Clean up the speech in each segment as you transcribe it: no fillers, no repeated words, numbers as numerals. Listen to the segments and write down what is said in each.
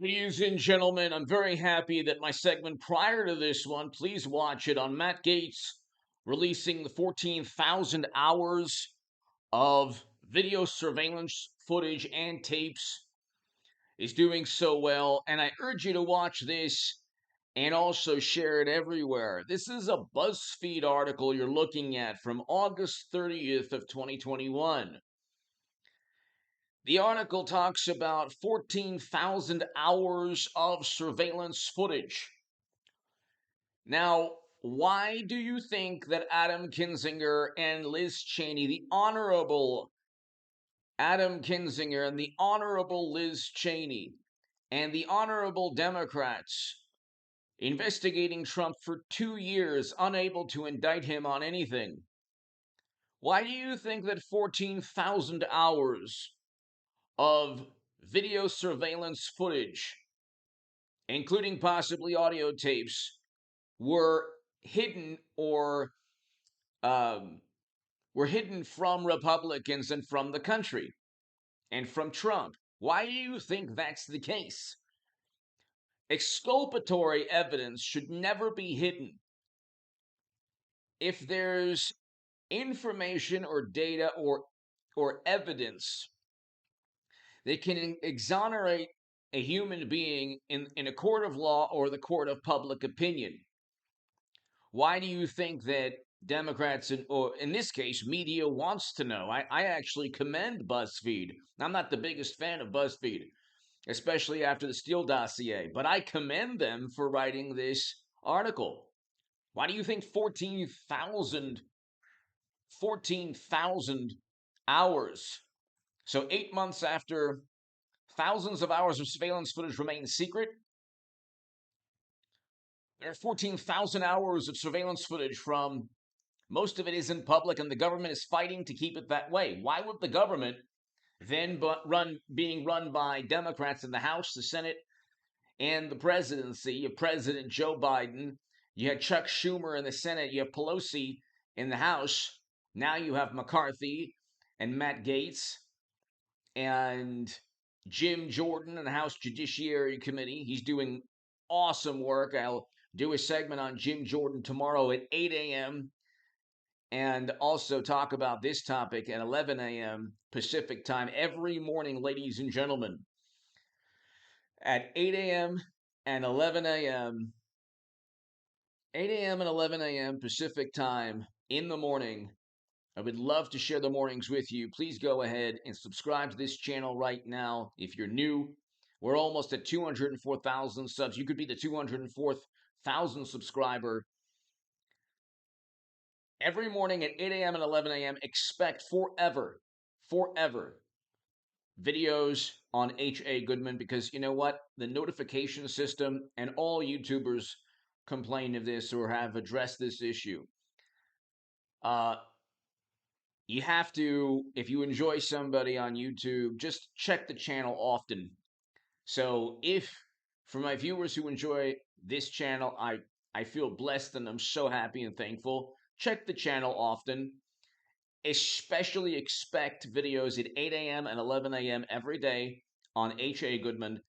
Ladies and gentlemen, I'm very happy that my segment prior to this one, please watch it, on Matt Gaetz releasing the 14,000 hours of video surveillance footage and tapes, is doing so well. And I urge you to watch this and also share it everywhere. This is a BuzzFeed article you're looking at from August 30th of 2021. The article talks about 14,000 hours of surveillance footage. Now, why do you think that Adam Kinsinger and Liz Cheney, the Honorable Adam Kinsinger and the Honorable Liz Cheney, and the Honorable Democrats investigating Trump for 2 years, unable to indict him on anything? Why do you think that 14,000 hours of video surveillance footage, including possibly audio tapes, were hidden or were hidden from Republicans and from the country and from Trump? Why do you think that's the case? Exculpatory evidence should never be hidden. If there's information or data or evidence that can exonerate a human being in a court of law or the court of public opinion, why do you think that Democrats, or in this case, media wants to know? I actually commend BuzzFeed. I'm not the biggest fan of BuzzFeed, especially after the Steele dossier, but I commend them for writing this article. Why do you think 14,000 hours? So 8 months after thousands of hours of surveillance footage remain secret, there are 14,000 hours of surveillance footage from, most of it isn't public, and the government is fighting to keep it that way. Why would the government then being run by Democrats in the House, the Senate, and the presidency? You have President Joe Biden, you had Chuck Schumer in the Senate, you have Pelosi in the House, now you have McCarthy and Matt Gaetz and Jim Jordan in the House Judiciary Committee. He's doing awesome work. I'll do a segment on Jim Jordan tomorrow at 8 a.m. and also talk about this topic at 11 a.m. Pacific time every morning, ladies and gentlemen. At 8 a.m. and 11 a.m. 8 a.m. and 11 a.m. Pacific time in the morning. I would love to share the mornings with you. Please go ahead and subscribe to this channel right now. If you're new, we're almost at 204,000 subs. You could be the 204,000 subscriber. Every morning at 8 a.m. and 11 a.m., expect forever videos on H.A. Goodman, because you know what? The notification system, and all YouTubers complain of this or have addressed this issue. You have to, if you enjoy somebody on YouTube, just check the channel often. So if, for my viewers who enjoy this channel, I feel blessed and I'm so happy and thankful. Check the channel often. Especially expect videos at 8 a.m. and 11 a.m. every day on H.A. Goodman,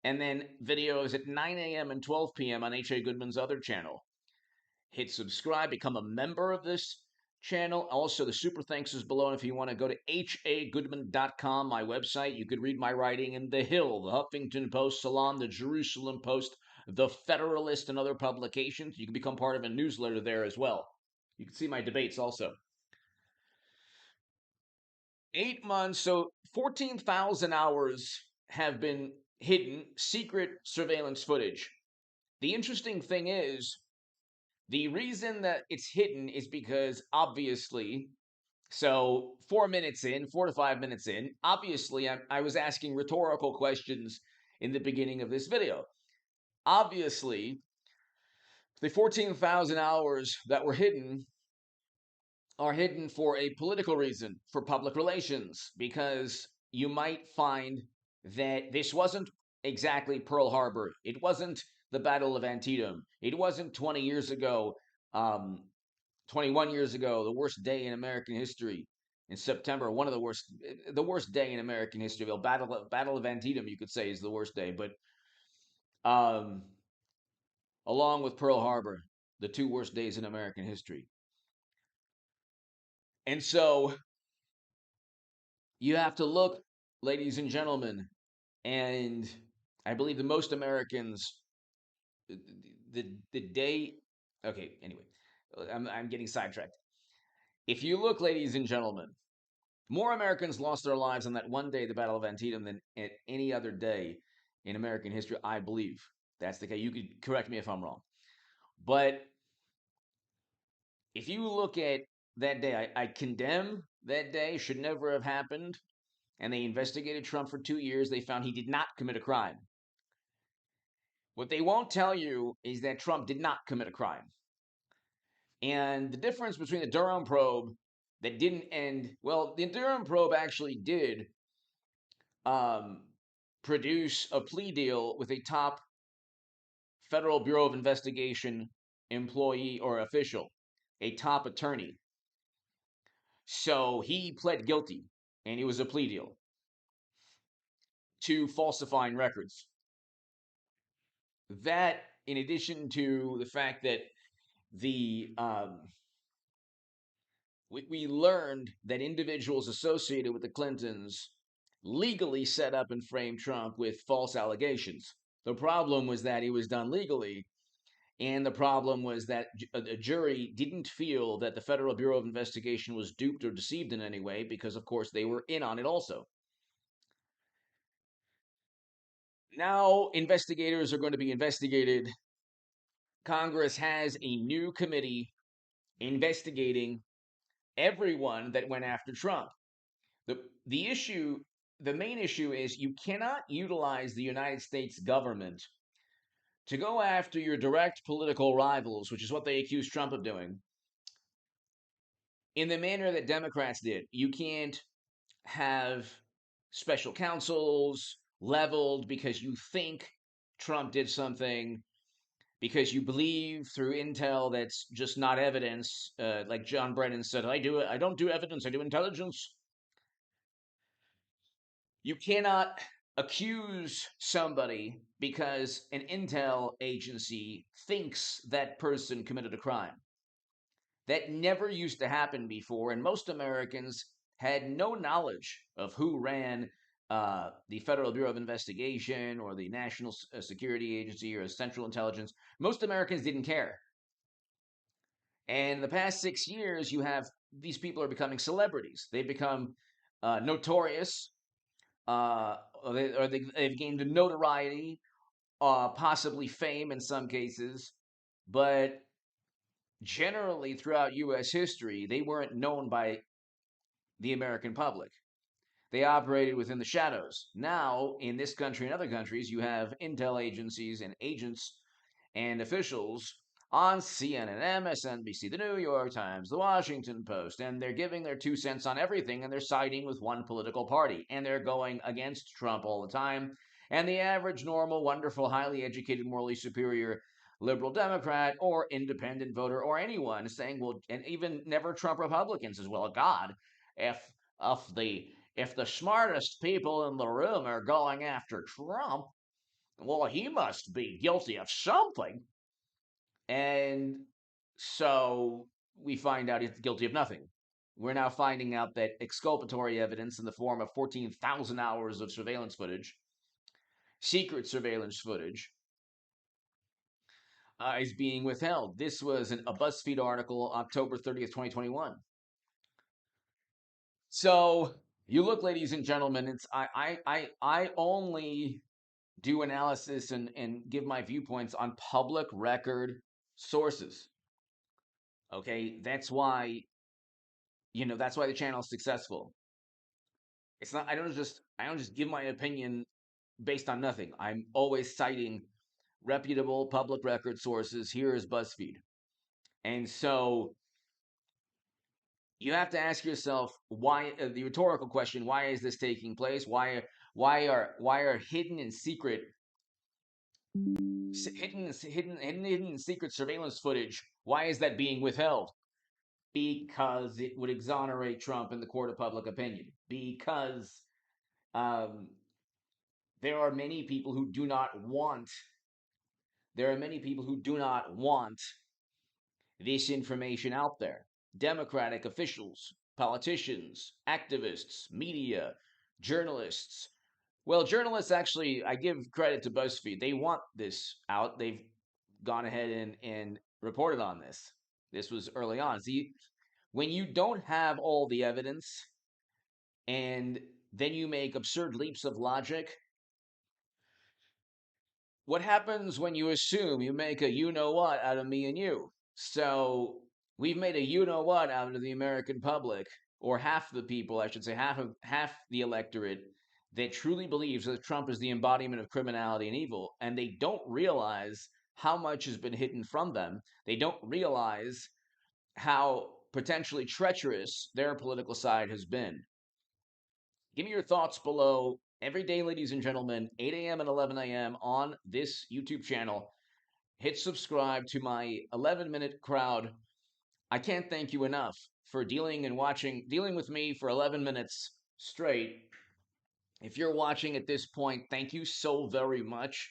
and then videos at 9 a.m. and 12 p.m. on H.A. Goodman's other channel. Hit subscribe, become a member of this channel. Also, the super thanks is below. And if you want to go to hagoodman.com, my website, you could read my writing in The Hill, the Huffington Post, Salon, the Jerusalem Post, the Federalist, and other publications. You can become part of a newsletter there as well. You can see my debates also. 8 months, so 14,000 hours have been hidden, secret surveillance footage. The interesting thing is, the reason that it's hidden is because obviously, so 4 minutes in, 4 to 5 minutes in, obviously I was asking rhetorical questions in the beginning of this video. Obviously, the 14,000 hours that were hidden are hidden for a political reason, for public relations, because you might find that this wasn't exactly Pearl Harbor. It wasn't the Battle of Antietam. It wasn't 20 years ago, 21 years ago, the worst day in American history in September, one of the worst day in American history. Well, Battle of Antietam, you could say, is the worst day, but um, along with Pearl Harbor, the two worst days in American history. And so you have to look, ladies and gentlemen, and I believe the most Americans, the day. Okay, anyway, I'm getting sidetracked. If you look, ladies and gentlemen, more Americans lost their lives on that one day, the Battle of Antietam, than at any other day in American history. I believe that's the case. You could correct me if I'm wrong, but if you look at that day, I condemn that day. Should never have happened. And they investigated Trump for 2 years. They found he did not commit a crime. What they won't tell you is that Trump did not commit a crime. And the difference between the Durham probe that didn't end well, the Durham probe actually did um, produce a plea deal with a top Federal Bureau of Investigation employee or official, a top attorney. So he pled guilty, and it was a plea deal to falsifying records. That, in addition to the fact that the we learned that individuals associated with the Clintons legally set up and framed Trump with false allegations. The problem was that it was done legally, and the problem was that a jury didn't feel that the Federal Bureau of Investigation was duped or deceived in any way because, of course, they were in on it also. Now, investigators are going to be investigated. Congress has a new committee investigating everyone that went after Trump. The issue, the main issue is you cannot utilize the United States government to go after your direct political rivals, which is what they accuse Trump of doing, in the manner that Democrats did. You can't have special counsels leveled because you think Trump did something, because you believe through intel that's just not evidence. Like John Brennan said, I don't do evidence, I do intelligence. You cannot accuse somebody because an intel agency thinks that person committed a crime. That never used to happen before, and most Americans had no knowledge of who ran the Federal Bureau of Investigation or the National Security Agency or Central Intelligence. Most Americans didn't care. And in the past 6 years, you have these people are becoming celebrities. They become notorious, they've gained a notoriety, possibly fame in some cases, but generally throughout U.S. history, they weren't known by the American public. They operated within the shadows. Now, in this country and other countries, you have intel agencies and agents and officials on CNN, MSNBC, the New York Times, the Washington Post, and they're giving their 2 cents on everything, and they're siding with one political party, and they're going against Trump all the time. And the average, normal, wonderful, highly educated, morally superior liberal Democrat or independent voter or anyone saying, well, and even never Trump Republicans as well. God, if if the if the smartest people in the room are going after Trump, well, he must be guilty of something. And so we find out he's guilty of nothing. We're now finding out that exculpatory evidence in the form of 14,000 hours of surveillance footage, secret surveillance footage, is being withheld. This was a BuzzFeed article, October 30th, 2021. So you look, ladies and gentlemen, it's I only do analysis and give my viewpoints on public record sources. Okay, that's why the channel is successful. It's not I don't just give my opinion based on nothing. I'm always citing reputable public record sources. Here is BuzzFeed. And so you have to ask yourself why, the rhetorical question, why is this taking place? Why are hidden and secret hidden secret surveillance footage, why is that being withheld? Because it would exonerate Trump in the court of public opinion. Because um, there are many people who do not want there are many people who do not want this information out there. Democratic officials, politicians, activists, media, journalists. Well, journalists actually, I give credit to BuzzFeed. They want this out. They've gone ahead and reported on this. This was early on. See, when you don't have all the evidence and then you make absurd leaps of logic, what happens when you assume you make a you know what out of me and you? So we've made a you know what out of the American public, or half the people, I should say, half the electorate that truly believes that Trump is the embodiment of criminality and evil, and they don't realize how much has been hidden from them. They don't realize how potentially treacherous their political side has been. Give me your thoughts below every day, ladies and gentlemen, 8 a.m. and 11 a.m. on this YouTube channel. Hit subscribe to my 11-minute crowd. I can't thank you enough for dealing with me for 11 minutes straight. If you're watching at this point, thank you so very much.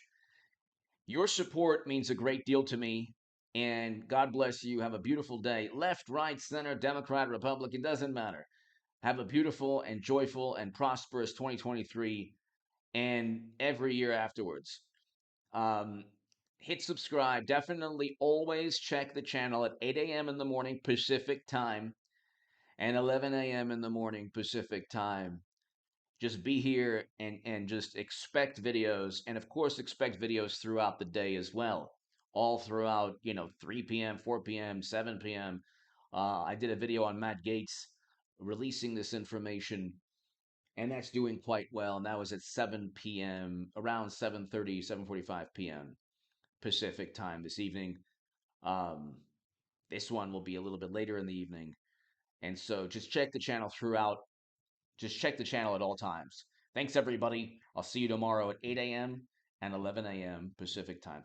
Your support means a great deal to me. And God bless you. Have a beautiful day. Left, right, center, Democrat, Republican, doesn't matter. Have a beautiful and joyful and prosperous 2023 and every year afterwards. Um, Hit subscribe. Definitely always check the channel at 8 a.m. in the morning Pacific time and 11 a.m. in the morning Pacific time. Just be here and just expect videos. And of course, expect videos throughout the day as well. All throughout, 3 p.m., 4 p.m., 7 p.m. I did a video on Matt Gaetz releasing this information, and that's doing quite well. And that was at 7 p.m., around 7:30, 7:45 p.m. Pacific time this evening. Um, this one will be a little bit later in the evening. And so just check the channel throughout. Just check the channel at all times. Thanks, everybody. I'll see you tomorrow at 8 a.m. and 11 a.m. Pacific time.